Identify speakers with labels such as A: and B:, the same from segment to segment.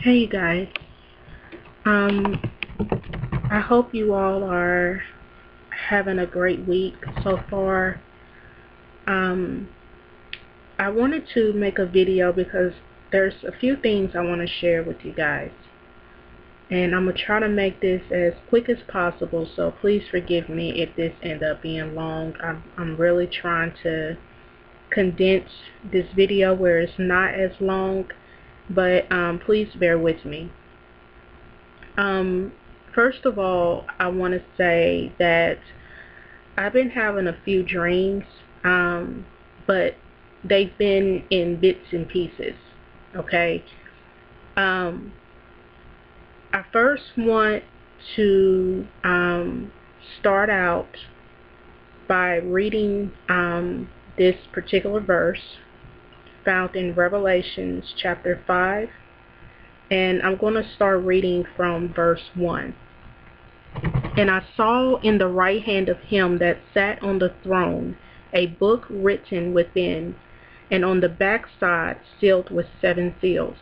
A: Hey you guys, um, I hope you all are having a great week so far. Um, I wanted to make a video because there's a few things I want to share with you guys. And I'm going to try to make this as quick as possible, so please forgive me if this ends up being long. I'm really trying to condense this video where it's not as long, but please bear with me. First of all, I want to say that I've been having a few dreams, but they've been in bits and pieces, okay? I first want to start out by reading this particular verse found in Revelations chapter 5, and I'm going to start reading from verse 1. And I saw in the right hand of him that sat on the throne a book written within, and on the backside sealed with 7 seals.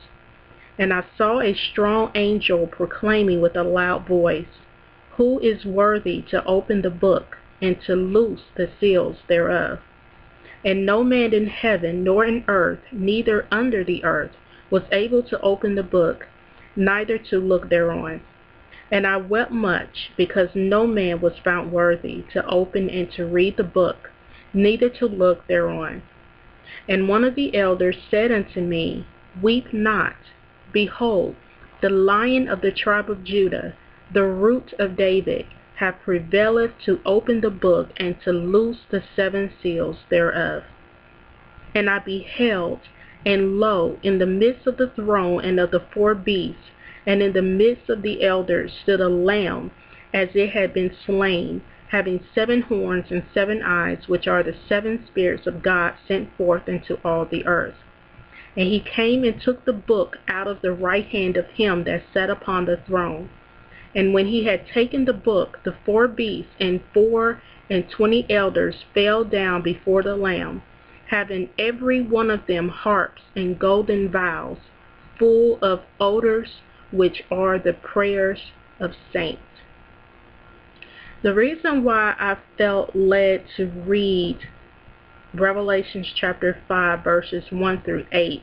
A: And I saw a strong angel proclaiming with a loud voice, Who is worthy to open the book and to loose the seals thereof? And no man in heaven, nor in earth, neither under the earth, was able to open the book, neither to look thereon. And I wept much, because no man was found worthy to open and to read the book, neither to look thereon. And one of the elders said unto me, Weep not. Behold, the Lion of the tribe of Judah, the Root of David, hath prevailed to open the book and to loose the 7 seals thereof. And I beheld, and lo, in the midst of the throne and of the 4 beasts, and in the midst of the elders stood a lamb, as it had been slain, having 7 horns and 7 eyes, which are the 7 spirits of God sent forth into all the earth. And he came and took the book out of the right hand of him that sat upon the throne. And when he had taken the book, the 4 beasts and 24 elders fell down before the Lamb, having every one of them harps and golden vials, full of odors, which are the prayers of saints. The reason why I felt led to read Revelations chapter 5 verses 1 through 8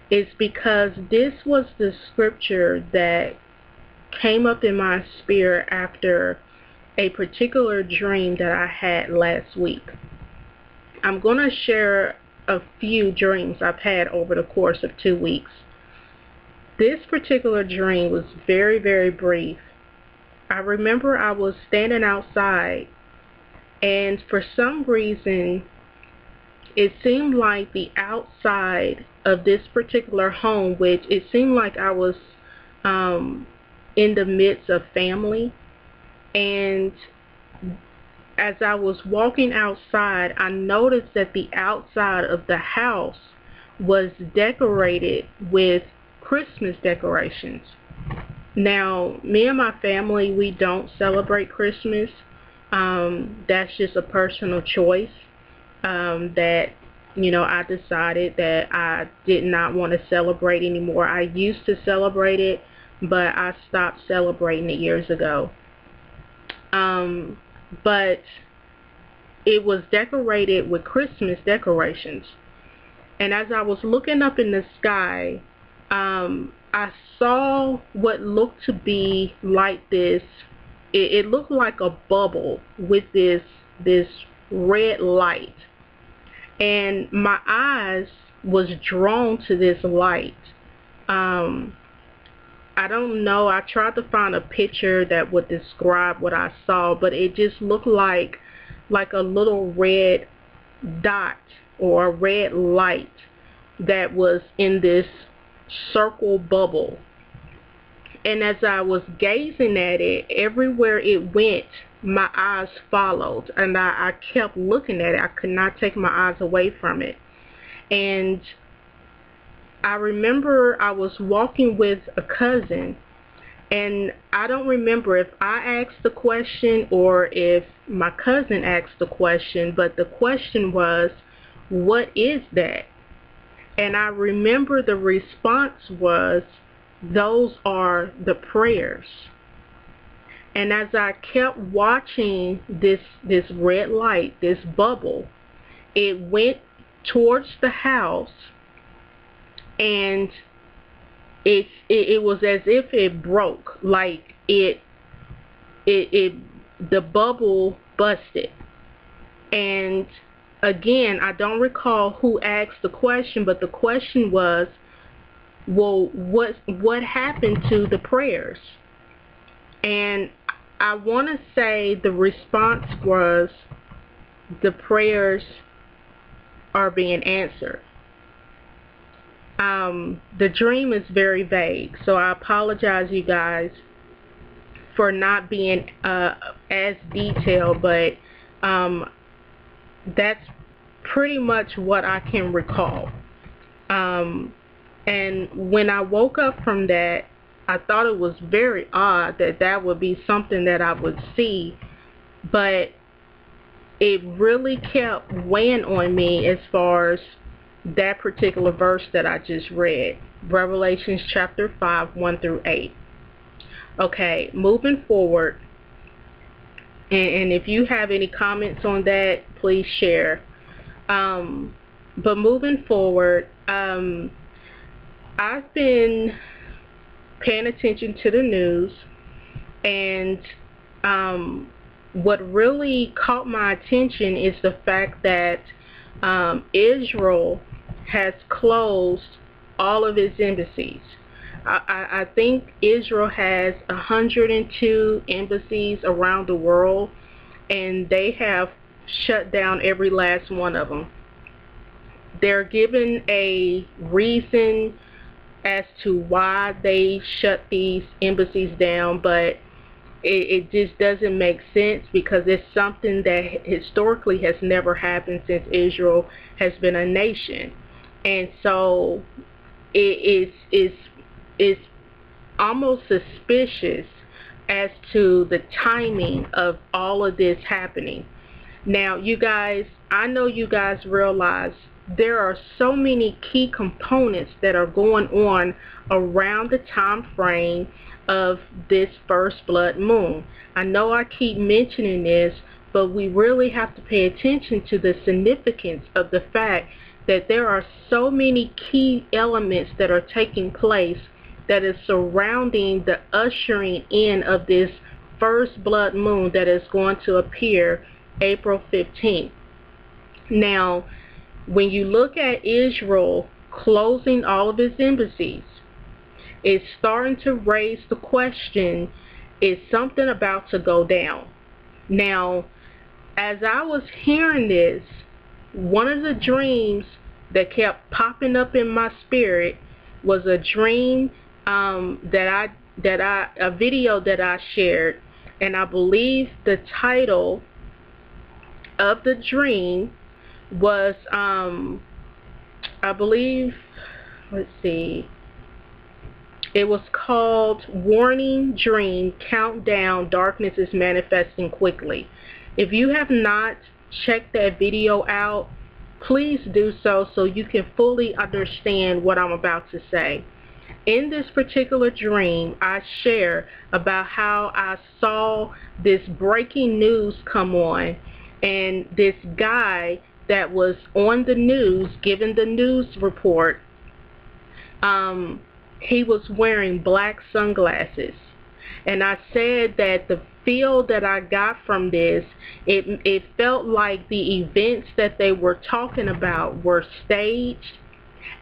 A: is because this was the scripture that came up in my spirit after a particular dream that I had last week. I'm going to share a few dreams I've had over the course of 2 weeks. This particular dream was very, very brief. I remember I was standing outside, and for some reason it seemed like the outside of this particular home, which it seemed like I was in the midst of family, and as I was walking outside, I noticed that the outside of the house was decorated with Christmas decorations. Now, me and my family, we don't celebrate Christmas. That's just a personal choice that, I decided that I did not want to celebrate anymore. I used to celebrate it, but I stopped celebrating it years ago. But it was decorated with Christmas decorations. And as I was looking up in the sky, I saw what looked to be like this. It looked like a bubble with this red light. And my eyes was drawn to this light. I don't know. I tried to find a picture that would describe what I saw, but it just looked like a little red dot or a red light that was in this circle bubble. And as I was gazing at it, everywhere it went, my eyes followed, and I kept looking at it. I could not take my eyes away from it. And I remember I was walking with a cousin, and I don't remember if I asked the question or if my cousin asked the question, but the question was, "What is that?" And I remember the response was, those are the prayers. And as I kept watching this red light, this bubble, it went towards the house, and it was as if it broke, like the bubble busted. And again, I don't recall who asked the question, but the question was, well, what happened to the prayers? And I want to say the response was, the prayers are being answered. The dream is very vague, so I apologize, you guys, for not being as detailed, but that's pretty much what I can recall. And when I woke up from that, I thought it was very odd that that would be something that I would see, but it really kept weighing on me as far as that particular verse that I just read, Revelations chapter 5, 1 through 8. Okay, moving forward, and if you have any comments on that, please share. But moving forward, I've been paying attention to the news, and what really caught my attention is the fact that Israel has closed all of its embassies. I think Israel has 102 embassies around the world, and they have shut down every last one of them. They're given a reason as to why they shut these embassies down, but it just doesn't make sense, because it's something that historically has never happened since Israel has been a nation. And so it's almost suspicious as to the timing of all of this happening. Now, you guys, I know you guys realize there are so many key components that are going on around the time frame of this first blood moon. I know I keep mentioning this, but we really have to pay attention to the significance of the fact that there are so many key elements that are taking place that is surrounding the ushering in of this first blood moon that is going to appear April 15th. Now, when you look at Israel closing all of its embassies, it's starting to raise the question, is something about to go down? Now, as I was hearing this, one of the dreams that kept popping up in my spirit was a dream a video that I shared, and I believe the title of the dream was I believe, let's see, it was called Warning Dream, Countdown, Darkness is Manifesting Quickly. If you have not checked that video out, please do so you can fully understand what I'm about to say. In this particular dream, I share about how I saw this breaking news come on, and this guy that was on the news giving the news report, he was wearing black sunglasses. And I said that the feel that I got from this, it felt like the events that they were talking about were staged.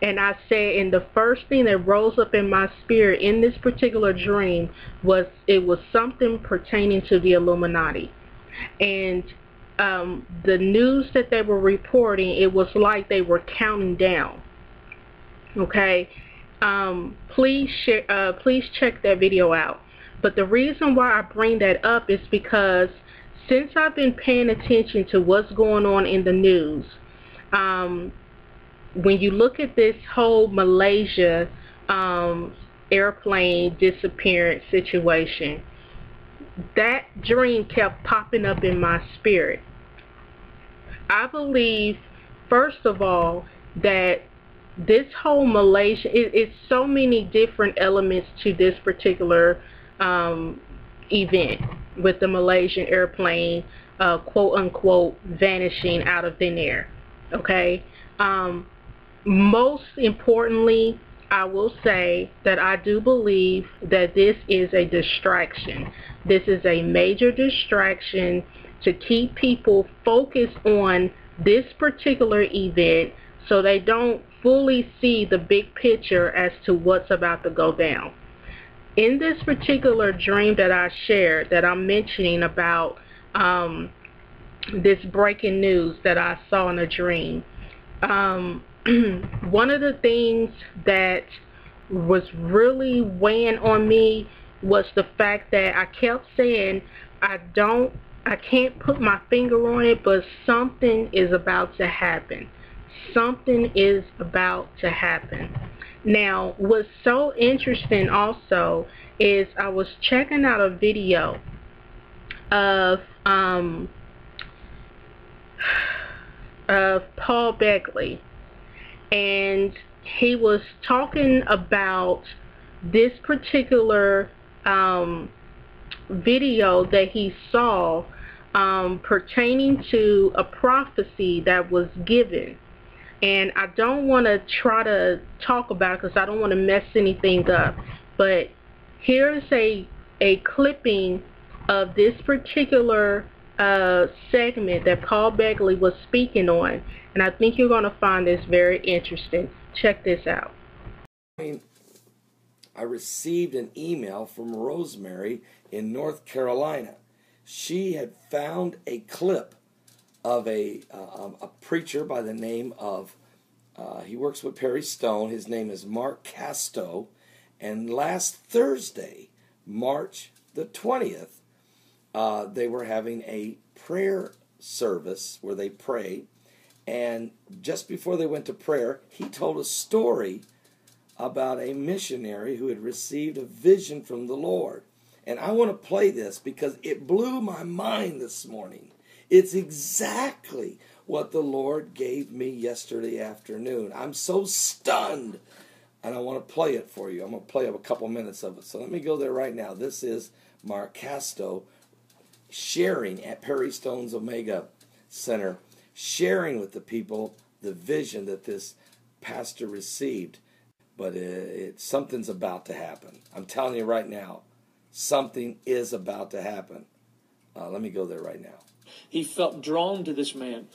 A: And I said, and the first thing that rose up in my spirit in this particular dream was, it was something pertaining to the Illuminati. And the news that they were reporting, it was like they were counting down. Okay, please share, please check that video out. But the reason why I bring that up is because since I've been paying attention to what's going on in the news, when you look at this whole Malaysia airplane disappearance situation, that dream kept popping up in my spirit. I believe, first of all, that this whole Malaysia, it's so many different elements to this particular event with the Malaysian airplane, quote unquote, vanishing out of thin air. Okay. Most importantly, I will say that I do believe that this is a distraction. This is a major distraction to keep people focused on this particular event so they don't fully see the big picture as to what's about to go down. In this particular dream that I shared, that I'm mentioning about this breaking news that I saw in a dream, one of the things that was really weighing on me was the fact that I kept saying I can't put my finger on it, but something is about to happen. Something is about to happen. Now, what's so interesting also is I was checking out a video of Paul Beckley, and he was talking about this particular video that he saw pertaining to a prophecy that was given. And I don't want to try to talk about it because I don't want to mess anything up. But here's a clipping of this particular segment that Paul Beckley was speaking on. And I think you're going to find this very interesting. Check this out.
B: I received an email from Rosemary in North Carolina. She had found a clip of a preacher by the name of, he works with Perry Stone. His name is Mark Casto. And last Thursday, March the 20th, they were having a prayer service where they pray. And just before they went to prayer, he told a story about a missionary who had received a vision from the Lord. And I want to play this because it blew my mind this morning. It's exactly what the Lord gave me yesterday afternoon. I'm so stunned, and I want to play it for you. I'm going to play a couple minutes of it. So let me go there right now. This is Mark Casto sharing at Perry Stone's Omega Center, sharing with the people the vision that this pastor received. But something's about to happen. I'm telling you right now, something is about to happen. Let me go there right now.
C: He felt drawn to this man.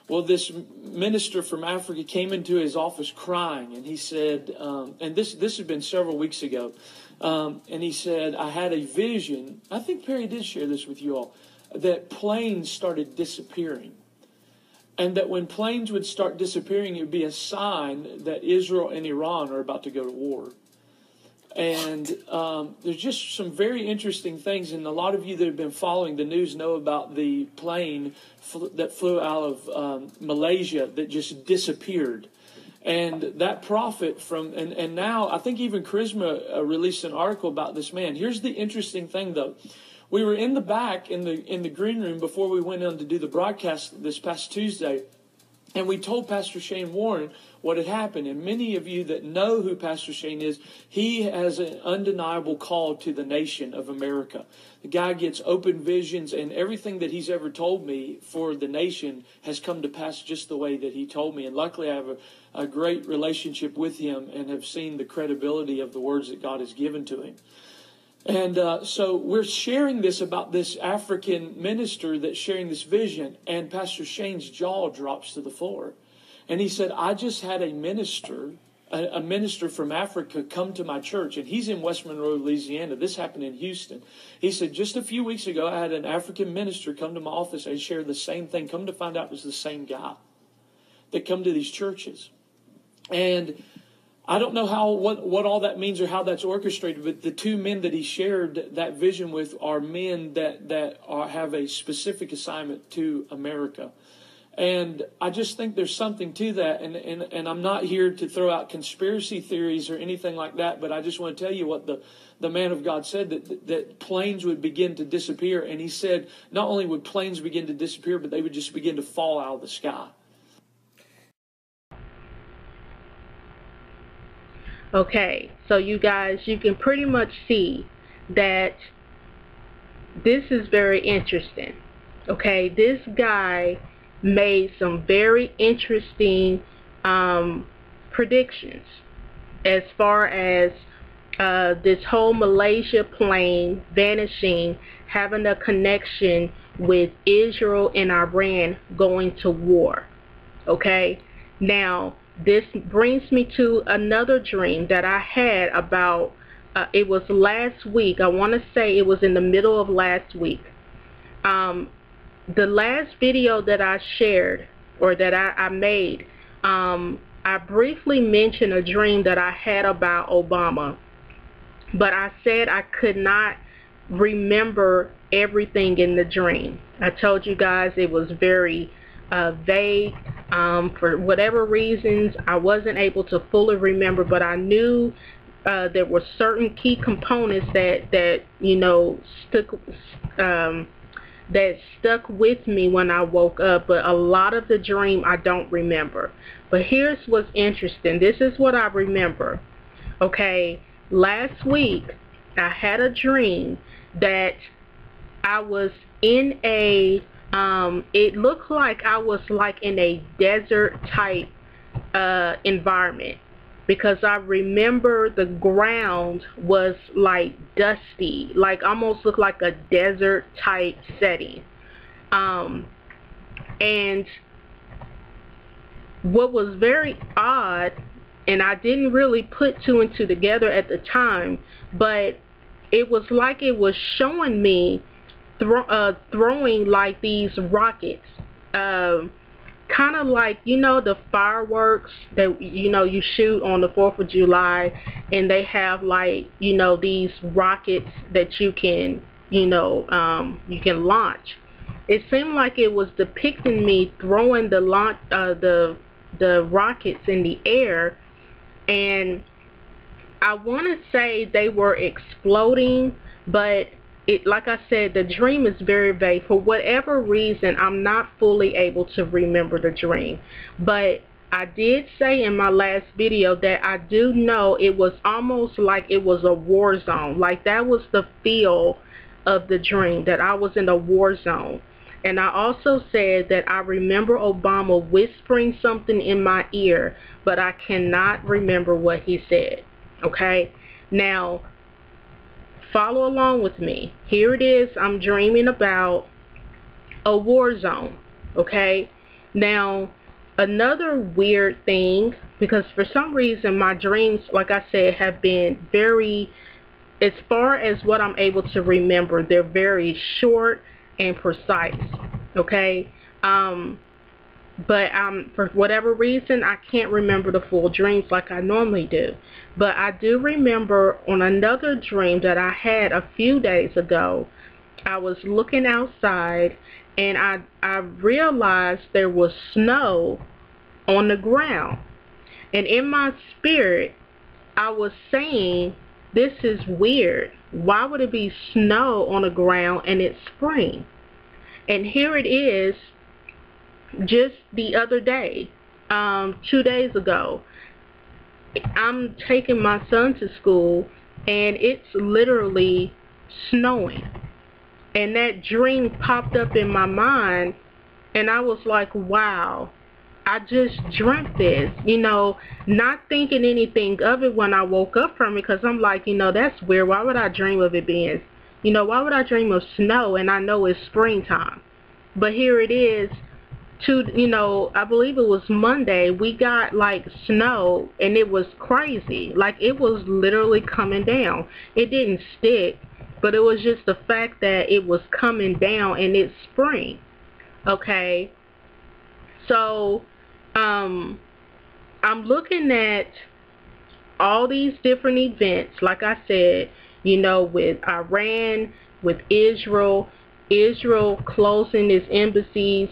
C: Well, this minister from Africa came into his office crying, and he said, and this had been several weeks ago, and he said, I had a vision. I think Perry did share this with you all, that planes started disappearing. And that when planes would start disappearing, it would be a sign that Israel and Iran are about to go to war. And there's just some very interesting things. And a lot of you that have been following the news know about the plane that flew out of Malaysia that just disappeared. And that prophet and now I think even Charisma released an article about this man. Here's the interesting thing, though. We were in the back in the green room before we went on to do the broadcast this past Tuesday, and we told Pastor Shane Warren what had happened. And many of you that know who Pastor Shane is, he has an undeniable call to the nation of America. The guy gets open visions, and everything that he's ever told me for the nation has come to pass just the way that he told me. And luckily I have a great relationship with him and have seen the credibility of the words that God has given to him. And so we're sharing this about this African minister that's sharing this vision, and Pastor Shane's jaw drops to the floor. And he said, I just had a minister from Africa come to my church, and he's in West Monroe, Louisiana. This happened in Houston. He said, just a few weeks ago, I had an African minister come to my office and share the same thing. Come to find out it was the same guy that come to these churches. And I don't know what all that means or how that's orchestrated, but the two men that he shared that vision with are men that have a specific assignment to America. And I just think there's something to that. And I'm not here to throw out conspiracy theories or anything like that, but I just want to tell you what the man of God said, that planes would begin to disappear. And he said not only would planes begin to disappear, but they would just begin to fall out of the sky.
A: Okay, so you guys, you can pretty much see that this is very interesting. Okay, this guy made some very interesting predictions as far as this whole Malaysia plane vanishing, having a connection with Israel and Iran going to war. Okay, now this brings me to another dream that I had about, it was last week. I want to say it was in the middle of last week. The last video that I shared, or that I made, I briefly mentioned a dream that I had about Obama, but I said I could not remember everything in the dream. I told you guys it was very vague. For whatever reasons, I wasn't able to fully remember, but I knew there were certain key components that you know that stuck with me when I woke up, but a lot of the dream I don't remember. But here's what's interesting. This is what I remember. Okay, last week I had a dream that I was in a it looked like I was like in a desert type environment, because I remember the ground was like dusty, like almost looked like a desert type setting. And what was very odd, and I didn't really put two and two together at the time, but it was like it was showing me throwing like these rockets, kind of like, you know, the fireworks that, you know, you shoot on the 4th of July, and they have like, you know, these rockets that you can, you know, you can launch. It seemed like it was depicting me throwing the rockets in the air, and I want to say they were exploding, but it, like I said, the dream is very vague. For whatever reason, I'm not fully able to remember the dream. But I did say in my last video that I do know it was almost like it was a war zone. Like that was the feel of the dream, that I was in a war zone. And I also said that I remember Obama whispering something in my ear, but I cannot remember what he said. Okay? Now, follow along with me. Here it is. I'm dreaming about a war zone. Okay? Now, another weird thing, because for some reason my dreams, like I said, have been very, as far as what I'm able to remember, they're very short and precise. Okay? But for whatever reason, I can't remember the full dreams like I normally do. But I do remember on another dream that I had a few days ago, I was looking outside, and I realized there was snow on the ground. And in my spirit, I was saying, this is weird. Why would it be snow on the ground and it's spring? And here it is, just the other day, 2 days ago, I'm taking my son to school, and it's literally snowing. And that dream popped up in my mind, and I was like, wow, I just dreamt this, you know, not thinking anything of it when I woke up from it, because I'm like, you know, that's weird. Why would I dream of it being, you know, why would I dream of snow and I know it's springtime? But here it is. You know, I believe it was Monday, we got like snow, and it was crazy. Like it was literally coming down. It didn't stick, but it was just the fact that it was coming down and it's spring. Okay, so I'm looking at all these different events, like I said, you know, with Iran, with Israel closing its embassies.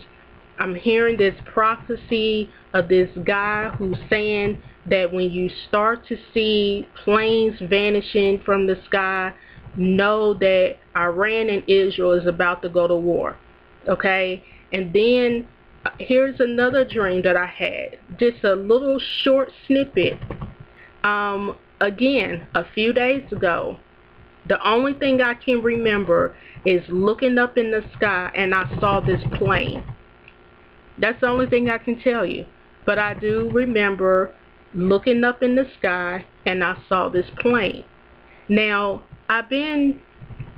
A: I'm hearing this prophecy of this guy who's saying that when you start to see planes vanishing from the sky, know that Iran and Israel is about to go to war. Okay? And then here's another dream that I had. Just a little short snippet. again, a few days ago, the only thing I can remember is looking up in the sky and I saw this plane. That's the only thing I can tell you. But I do remember looking up in the sky and I saw this plane. Now, I've been,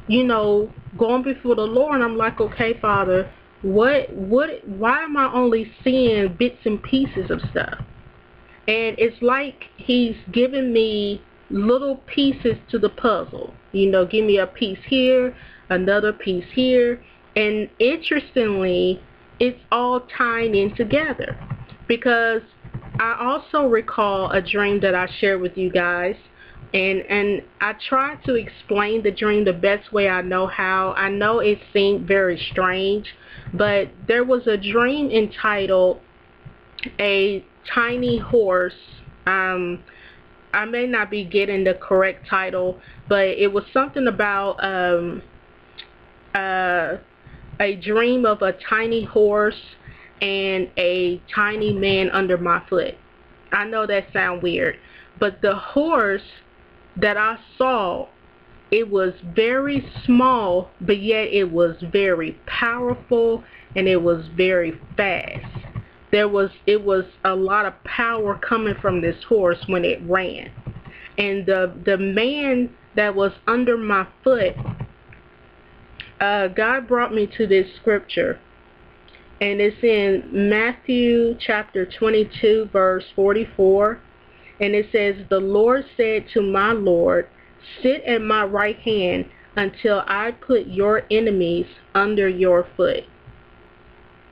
A: going before the Lord, and I'm like, okay, Father, why am I only seeing bits and pieces of stuff? And it's like he's giving me little pieces to the puzzle. Give me a piece here, another piece here. And interestingly, it's all tying in together. Because I also recall a dream that I shared with you guys. And I tried to explain the dream the best way I know how. I know it seemed very strange, but there was a dream entitled A Tiny Horse. I may not be getting the correct title, but it was something about a dream of a tiny horse and a tiny man under my foot. I know that sounds weird, but the horse that I saw, it was very small, but yet it was very powerful and it was very fast. It was a lot of power coming from this horse when it ran. And the man that was under my foot, God brought me to this scripture, and it's in Matthew chapter 22 verse 44, and it says, "The Lord said to my Lord, sit at my right hand until I put your enemies under your foot."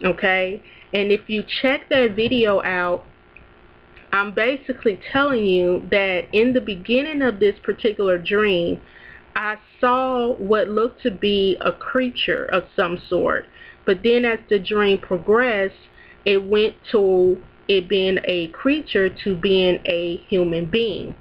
A: Okay? And if you check that video out, I'm basically telling you that in the beginning of this particular dream, I saw what looked to be a creature of some sort. But then as the dream progressed, it went to it being a creature to being a human being.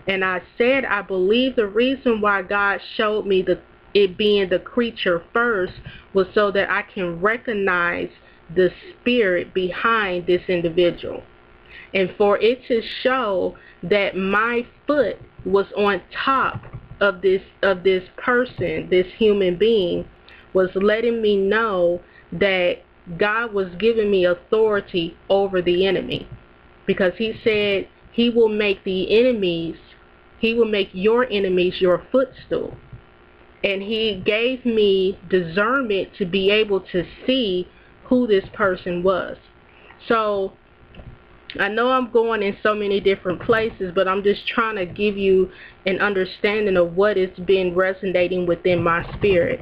A: And I said I believe the reason why God showed me it being the creature first was so that I can recognize the spirit behind this individual. And for it to show that my foot was on top of this person, this human being, was letting me know that God was giving me authority over the enemy. Because he said he will make your enemies your footstool. And he gave me discernment to be able to see who this person was. So I know I'm going in so many different places, but I'm just trying to give you an understanding of what has been resonating within my spirit.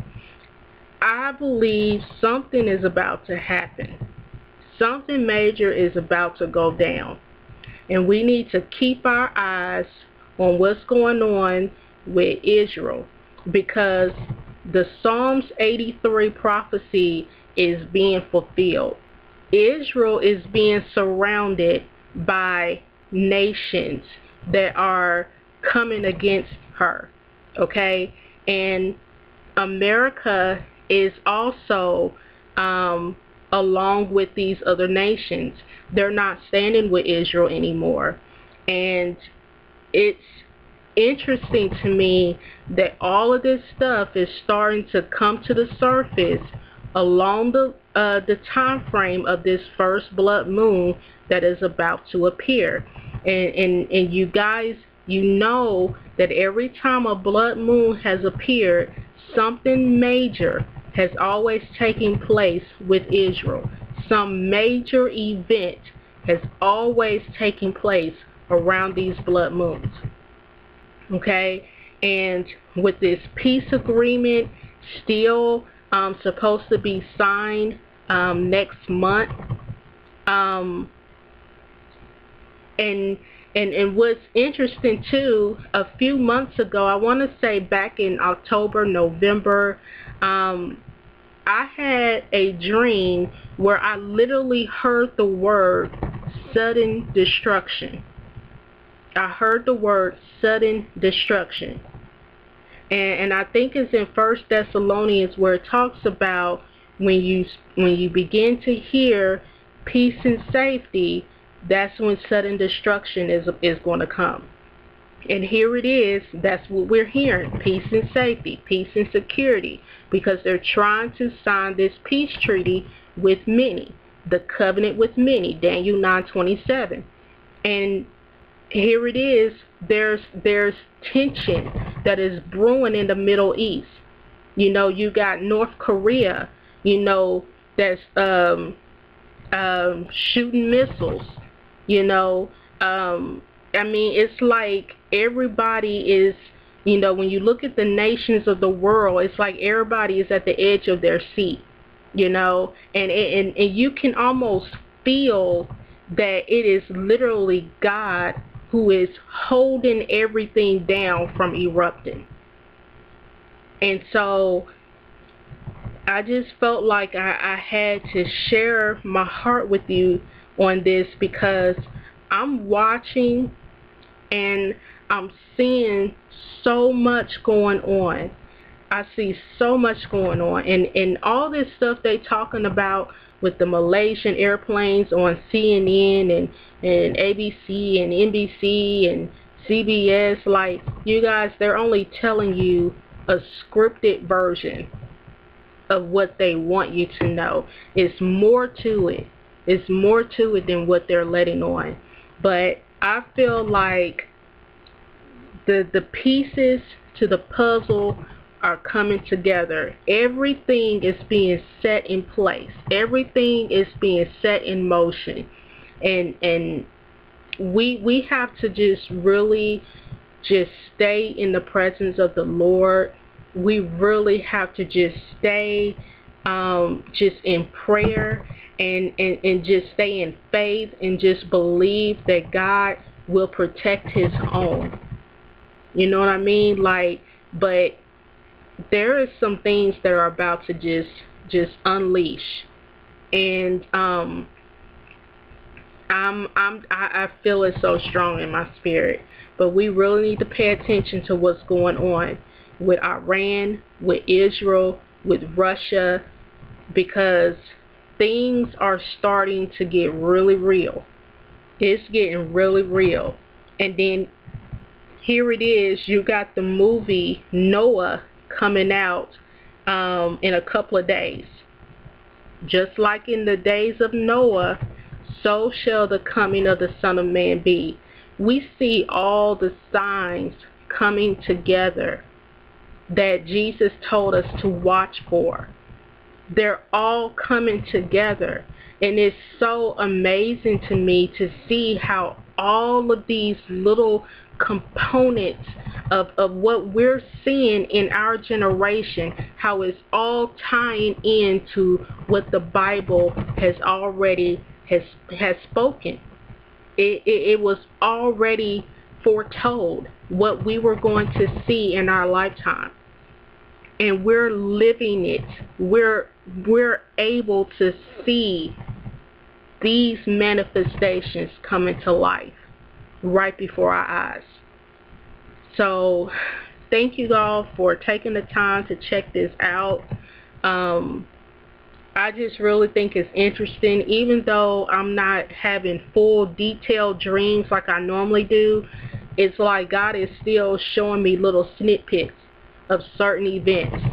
A: I believe something is about to happen. Something major is about to go down. And we need to keep our eyes on what's going on with Israel, because the Psalms 83 prophecy is being fulfilled. Israel is being surrounded by nations that are coming against her, okay? And America is also along with these other nations. They're not standing with Israel anymore. And it's interesting to me that all of this stuff is starting to come to the surface along the time frame of this first blood moon that is about to appear. And you guys, you know that every time a blood moon has appeared, something major has always taken place with Israel. Some major event has always taken place around these blood moons. Okay? And with this peace agreement still supposed to be signed next month, and what's interesting too, a few months ago, I want to say back in October, November, I had a dream where I literally heard the word sudden destruction. I heard the word sudden destruction. And I think it's in 1 Thessalonians where it talks about when you begin to hear peace and safety, that's when sudden destruction is going to come. And here it is, that's what we're hearing, peace and safety, peace and security, because they're trying to sign this peace treaty with many, the covenant with many, Daniel 9:27. And here it is, there's tension that is brewing in the Middle East. You got North Korea, that's shooting missiles. You know, it's like everybody is, when you look at the nations of the world, it's like everybody is at the edge of their seat, and you can almost feel that it is literally God who is holding everything down from erupting. And so I just felt like I had to share my heart with you on this, because I'm watching and I'm seeing so much going on. I see so much going on. And all this stuff they talking about with the Malaysian airplanes on CNN and ABC and NBC and CBS, like, you guys, they're only telling you a scripted version of what they want you to know. It's more to it. It's more to it than what they're letting on. But I feel like the pieces to the puzzle are coming together. Everything is being set in place. Everything is being set in motion. And we have to just really just stay in the presence of the Lord. We really have to just stay just in prayer and just stay in faith and just believe that God will protect his own. You know what I mean? But there is some things that are about to just unleash. And I feel it so strong in my spirit. But we really need to pay attention to what's going on with Iran, with Israel, with Russia, because things are starting to get really real. It's getting really real. And then here it is, you got the movie Noah coming out in a couple of days. Just like in the days of Noah, so shall the coming of the Son of Man be. We see all the signs coming together that Jesus told us to watch for. They're all coming together. And it's so amazing to me to see how all of these little components of what we're seeing in our generation, how it's all tying into what the Bible has already has spoken. It was already foretold what we were going to see in our lifetime. And we're living it. We're able to see these manifestations coming to life right before our eyes. So thank you all for taking the time to check this out. I just really think it's interesting, even though I'm not having full detailed dreams like I normally do. It's like God is still showing me little snippets of certain events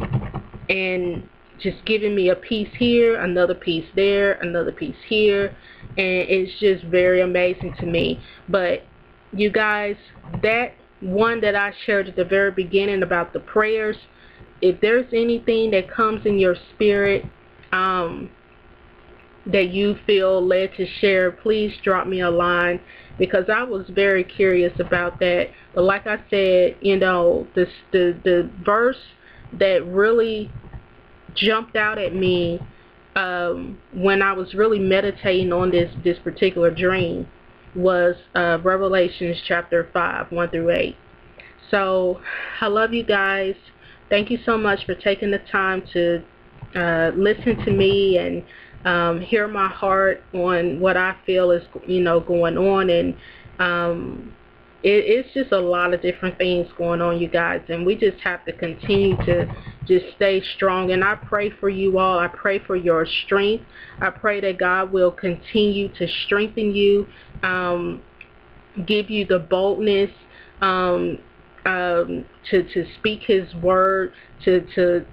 A: and just giving me a piece here, another piece there, another piece here, and it's just very amazing to me. But you guys, that one that I shared at the very beginning about the prayers, if there's anything that comes in your spirit that you feel led to share, please drop me a line, because I was very curious about that. But like I said, the verse that really jumped out at me when I was really meditating on this particular dream was Revelations chapter 5, 1 through 8. So I love you guys. Thank you so much for taking the time to listen to me and hear my heart on what I feel is going on. And it's just a lot of different things going on, you guys, and we just have to continue to just stay strong. And I pray for you all. I pray for your strength. I pray that God will continue to strengthen you, give you the boldness to speak His word, to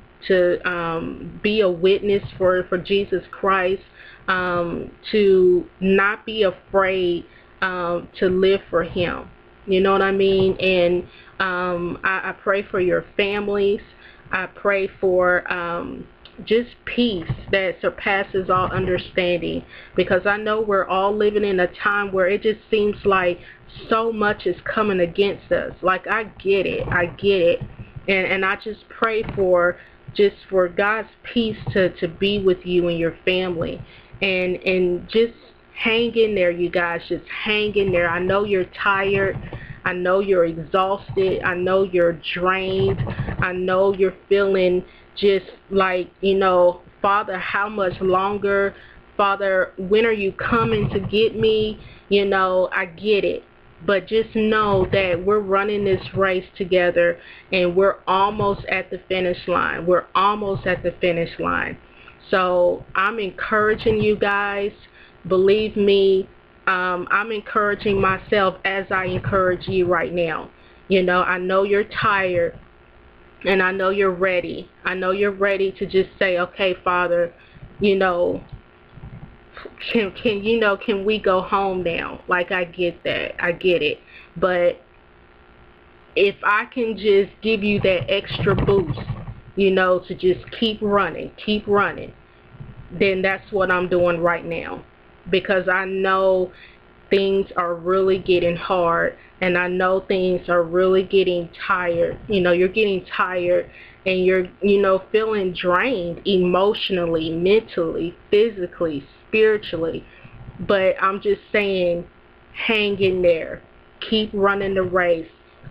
A: be a witness for Jesus Christ, to not be afraid to live for Him. You know what I mean? And I pray for your families. I pray for just peace that surpasses all understanding, because I know we're all living in a time where it just seems like so much is coming against us. Like, I get it. And I just pray for God's peace to be with you and your family. And just hang in there, you guys. Just hang in there. I know you're tired. I know you're exhausted. I know you're drained. I know you're feeling just like, Father, how much longer? Father, when are you coming to get me? I get it. But just know that we're running this race together, and we're almost at the finish line. We're almost at the finish line. So I'm encouraging you guys. Believe me, I'm encouraging myself as I encourage you right now. I know you're tired, and I know you're ready. I know you're ready to just say, okay, Father, can we go home now? Like, I get that. I get it. But if I can just give you that extra boost, to just keep running, then that's what I'm doing right now. Because I know things are really getting hard, and I know things are really getting tired. You're getting tired, and you're, feeling drained emotionally, mentally, physically, spiritually. But I'm just saying, hang in there. Keep running the race.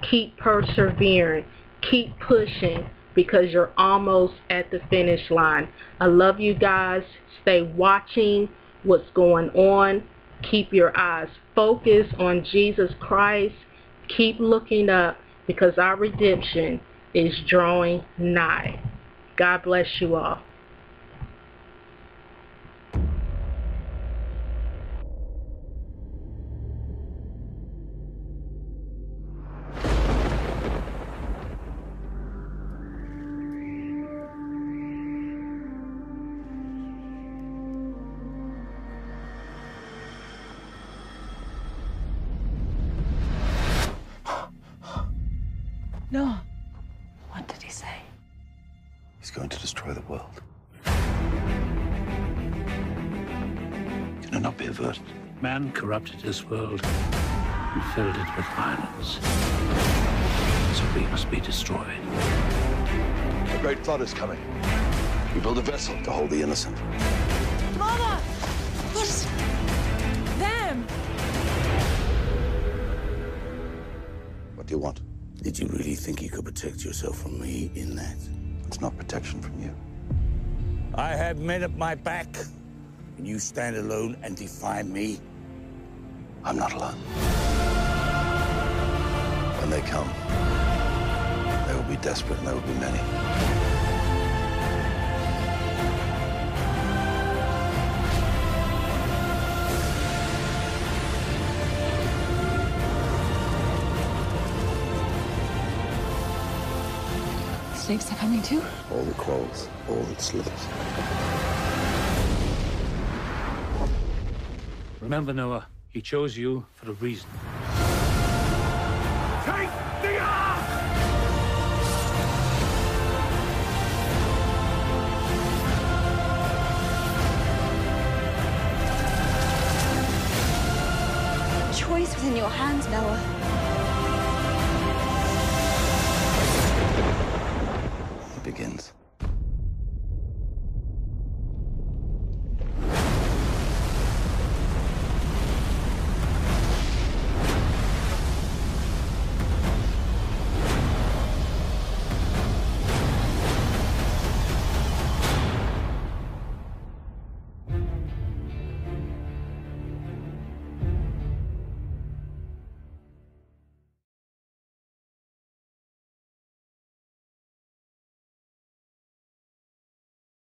A: Keep persevering. Keep pushing, because you're almost at the finish line. I love you guys. Stay watching what's going on. Keep your eyes focused on Jesus Christ. Keep looking up, because our redemption is drawing nigh. God bless you all.
D: No. What did he say?
E: He's going to destroy the world. Can it not be averted?
F: Man corrupted this world and filled it with violence. So we must be destroyed.
E: A great flood is coming. We build a vessel to hold the innocent.
D: Mama! What's them?
E: What do you want?
G: Did you really think you could protect yourself from me in that?
E: It's not protection from you.
G: I have men at my back, and you stand alone and defy me?
E: I'm not alone. When they come, they will be desperate, and there will be many.
D: Snakes are coming too?
E: All that crawls, all that slithers.
F: Remember, Noah, he chose you for a reason.
G: Take the ark!
D: Choice was in your hands, Noah.
E: It begins.